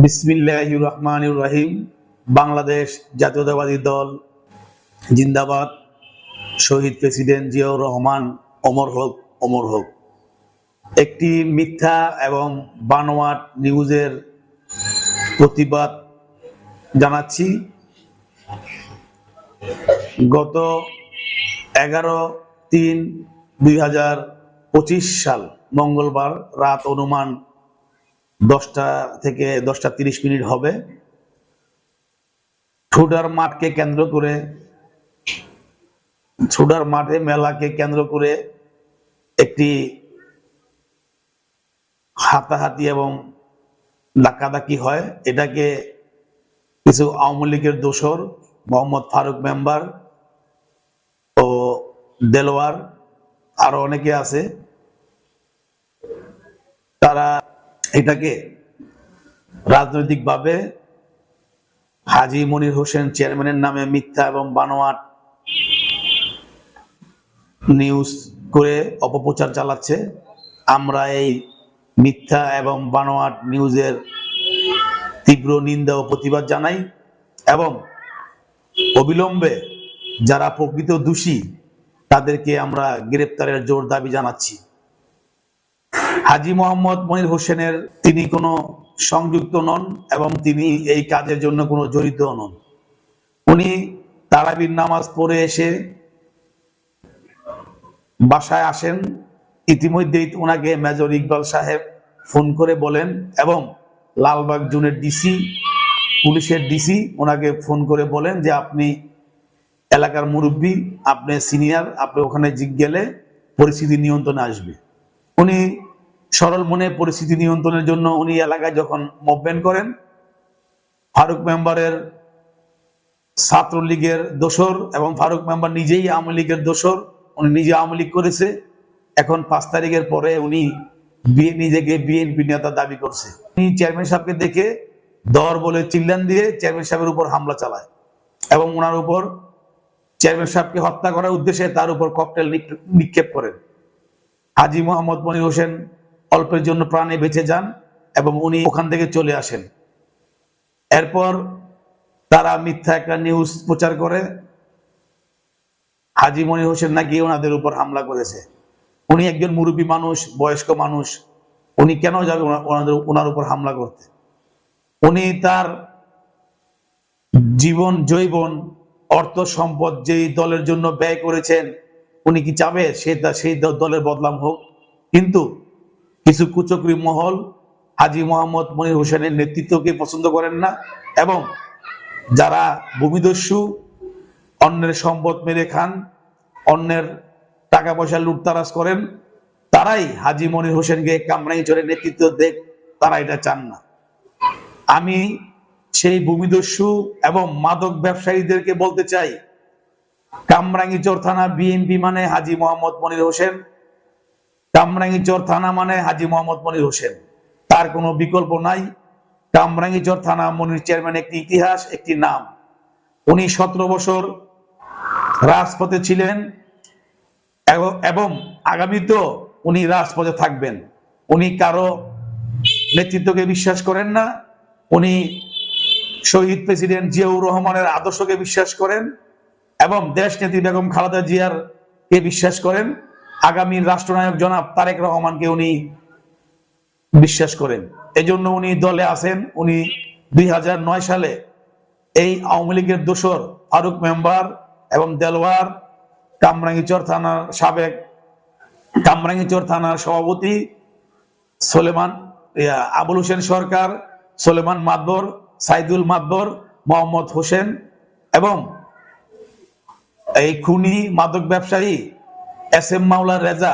বিসমিল্লাহির রহমানির রহিম। বাংলাদেশ জাতীয়তাবাদী দল জিন্দাবাদ। শহীদ প্রেসিডেন্ট জিয়াউর রহমান অমর হোক, অমর হোক। একটি মিথ্যা এবং বানোয়াট নিউজের প্রতিবাদ জানাচ্ছি। গত 11/3/2025 সাল মঙ্গলবার রাত অনুমান 10টা থেকে 10টা 30 মিনিট হবে। ঠুডার মাঠে মেলাকে কেন্দ্র করে একটি হাতাহাতি এবং ধাক্কাধাক্কি হয়। এটাকে কিছু আওয়ামী লীগের দোসর মোহাম্মদ ফারুক মেম্বার ও দেলোয়ার আরো অনেকে আছে, তারা এটাকে রাজনৈতিকভাবে হাজী মনির হোসেন চেয়ারম্যানের নামে মিথ্যা এবং বানোয়াট নিউজ করে অপপ্রচার চালাচ্ছে। আমরা এই মিথ্যা এবং বানোয়াট নিউজের তীব্র নিন্দা ও প্রতিবাদ জানাই এবং অবিলম্বে যারা প্রকৃত দোষী তাদেরকে আমরা গ্রেপ্তারের জোর দাবি জানাচ্ছি। হাজী মোহাম্মদ মনির হোসেনের তিনি কোনো সংযুক্ত নন এবং তিনি এই কাজের জন্য কোনো জড়িত নন। উনি তারাবির নামাজ পড়ে এসে বাসায় আসেন। ইতিমধ্যেই ওনাকে মেজর ইকবাল সাহেব ফোন করে বলেন এবং লালবাগ জোনের ডিসি, পুলিশের ডিসি ওনাকে ফোন করে বলেন যে আপনি এলাকার মুরব্বী, আপনি সিনিয়র, আপনি ওখানে গেলে পরিস্থিতি নিয়ন্ত্রণে আসবে। উনি সরল মনে পরিস্থিতি নিয়ন্ত্রণের জন্য উনি এলাকায় যখন মুভমেন্ট করেন, ফারুক মেম্বারের ছাত্রলীগের দোসর এবং ফারুক মেম্বার নিজেই আওয়ামী লীগের দোসর, উনি নিজে আওয়ামী লীগ করেছে। এখন 5 তারিখের পরে উনি নিজেকে বিএনপি নেতা দাবি করছে। উনি চেয়ারম্যান সাহেবকে দেখে দর বলে চিল্লান দিয়ে চেয়ারম্যান সাহেবের উপর হামলা চালায় এবং ওনার উপর চেয়ারম্যান সাহেবকে হত্যা করার উদ্দেশ্যে তার উপর ককটেল নিক্ষেপ করেন। হাজী মোহাম্মদ মনির হোসেন অল্পের জন্য প্রাণে বেঁচে যান এবং উনি ওখান থেকে চলে আসেন। এরপর তারা মিথ্যা একটা নিউজ প্রচার করে হাজী মনির হোসেন নাকি ওনাদের উপর হামলা করেছে। উনি একজন মুরব্বী মানুষ, বয়স্ক মানুষ, উনি কেন যাবে ওনার উপর হামলা করতে? উনি তার জীবন জৈবন অর্থ সম্পদ যেই দলের জন্য ব্যয় করেছেন, উনি কি চাবে সেই দলের বদনাম হোক? কিন্তু কিছু কুচক্রী মহল হাজী মোহাম্মদ মনির হোসেনের নেতৃত্বকে পছন্দ করেন না এবং যারা ভূমিদস্যু, অন্যের সম্পদ মেরে খান, অন্যের টাকা পয়সা লুটতারাজ করেন, তারাই হাজী মনির হোসেনকে কামরাঙ্গীরচরের নেতৃত্ব দেখ, তারা এটা চান না। আমি সেই ভূমিদস্যু এবং মাদক ব্যবসায়ীদেরকে বলতে চাই, কামরাঙ্গীরচর থানা বিএনপি মানে হাজী মোহাম্মদ মনির হোসেন, কামরাঙ্গীরচর থানা মানে হাজী মোহাম্মদ মনির হোসেন, তার কোনো বিকল্প নাই। কামরাঙ্গীরচর থানা মনির চেয়ারম্যান একটি ইতিহাস, একটি নাম। উনি 17 বছর রাজপথে ছিলেন এবং আগামীতেও উনি রাজপথে থাকবেন। উনি কারো নেতৃত্বকে বিশ্বাস করেন না, উনি শহীদ প্রেসিডেন্ট জিয়াউর রহমানের আদর্শকে বিশ্বাস করেন এবং দেশ নেত্রী বেগম খালেদা জিয়ার কে বিশ্বাস করেন। আগামী রাষ্ট্রনায়ক জনাব তারেক রহমানকে উনি বিশ্বাস করেন। এজন্য উনি দলে আছেন। উনি 2009 সালে এই আওয়ামী লীগের দোসর ফারুক মেম্বার এবং দেলোয়ার, কামরাঙ্গীরচর থানার সভাপতি আবুল হোসেন সরকার, সোলেমান মাদবর, সাইদুল মাদবর, মোহাম্মদ হোসেন এবং এই খুনি মাদক ব্যবসায়ী SM মাওলা রেজা,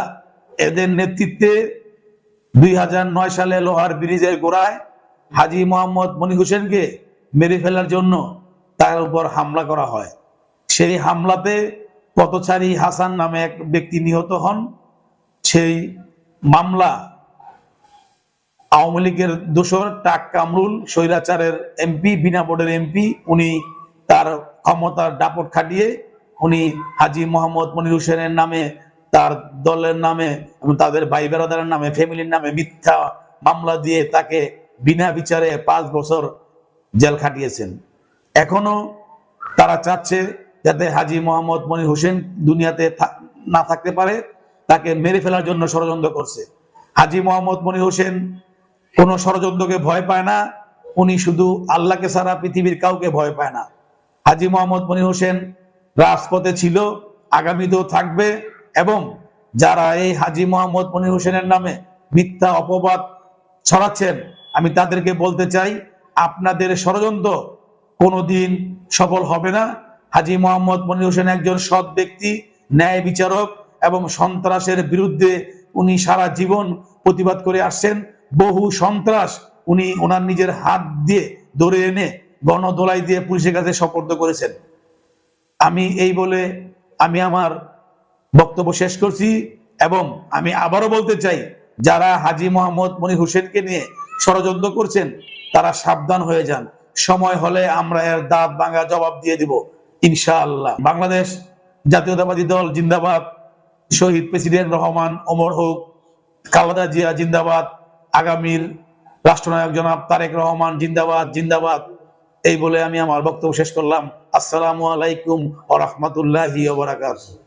এদের নেতৃত্বে 2009 সালে লোহার ব্রিজের গোড়ায় হাজী মোহাম্মদ মনির হোসেনকে মেরে ফেলার জন্য তার উপর হামলা করা হয়। সেই হামলাতে পথচারী হাসান নামে এক ব্যক্তি নিহত হন। সেই মামলা আওয়ামী লীগের দোসর টাক কামরুল, স্বৈরাচারের এমপি, বিনা ভোটের এমপি, উনি তার ক্ষমতার দাপট খাটিয়ে উনি হাজী মোহাম্মদ মনির হোসেনের নামে, তার দলের নামে এবং তাদের ভাই বেড়াদারের নামে, ফ্যামিলির নামে মিথ্যা মামলা দিয়ে তাকে বিনা বিচারে 5 বছর জেল খাটিয়েছেন। এখনো তারা চাচ্ছে যাতে হাজী মোহাম্মদ মনির হোসেন দুনিয়াতে না থাকতে পারে, তাকে মেরে ফেলার জন্য ষড়যন্ত্র করছে। হাজী মোহাম্মদ মনির হোসেন কোন ষড়যন্ত্রকে ভয় পায় না, উনি শুধু আল্লাহকে ছাড়া পৃথিবীর কাউকে ভয় পায় না। হাজী মোহাম্মদ মনির হোসেন রাজপথে ছিল, আগামীতেও থাকবে, এবং যারা এই হাজী মোহাম্মদ মনির হোসেনের নামে মিথ্যা অপবাদ ছড়াচ্ছেন, আমি তাদেরকে বলতে চাই, আপনাদের ষড়যন্ত্র কোনোদিন সফল হবে না। হাজী মোহাম্মদ মনির হোসেন একজন সৎ ব্যক্তি, ন্যায় বিচারক, এবং সন্ত্রাসের বিরুদ্ধে উনি সারা জীবন প্রতিবাদ করে আসছেন। বহু সন্ত্রাস উনি ওনার নিজের হাত দিয়ে ধরে এনে গণদোলাই দিয়ে পুলিশের কাছে সোপর্দ করেছেন। আমি এই বলে আমি আমার বক্তব্য শেষ করছি, এবং আমি আবারও বলতে চাই, যারা হাজী মোহাম্মদ মনির হোসেনকে নিয়ে ষড়যন্ত্র করছেন তারা সাবধান হয়ে যান। সময় হলে আমরা এর দাঁত ভাঙা জবাব দিয়ে দিব ইনশাআল্লাহ। বাংলাদেশ জাতীয়তাবাদী দল জিন্দাবাদ, শহীদ প্রেসিডেন্ট রহমান অমর হোক, খালেদা জিয়া জিন্দাবাদ, আগামীর রাষ্ট্রনায়ক জনাব তারেক রহমান জিন্দাবাদ জিন্দাবাদ। এই বলে আমি আমার বক্তব্য শেষ করলাম। আসসালামু আলাইকুম ওয়া রাহমাতুল্লাহি ওয়া বারাকাতুহু।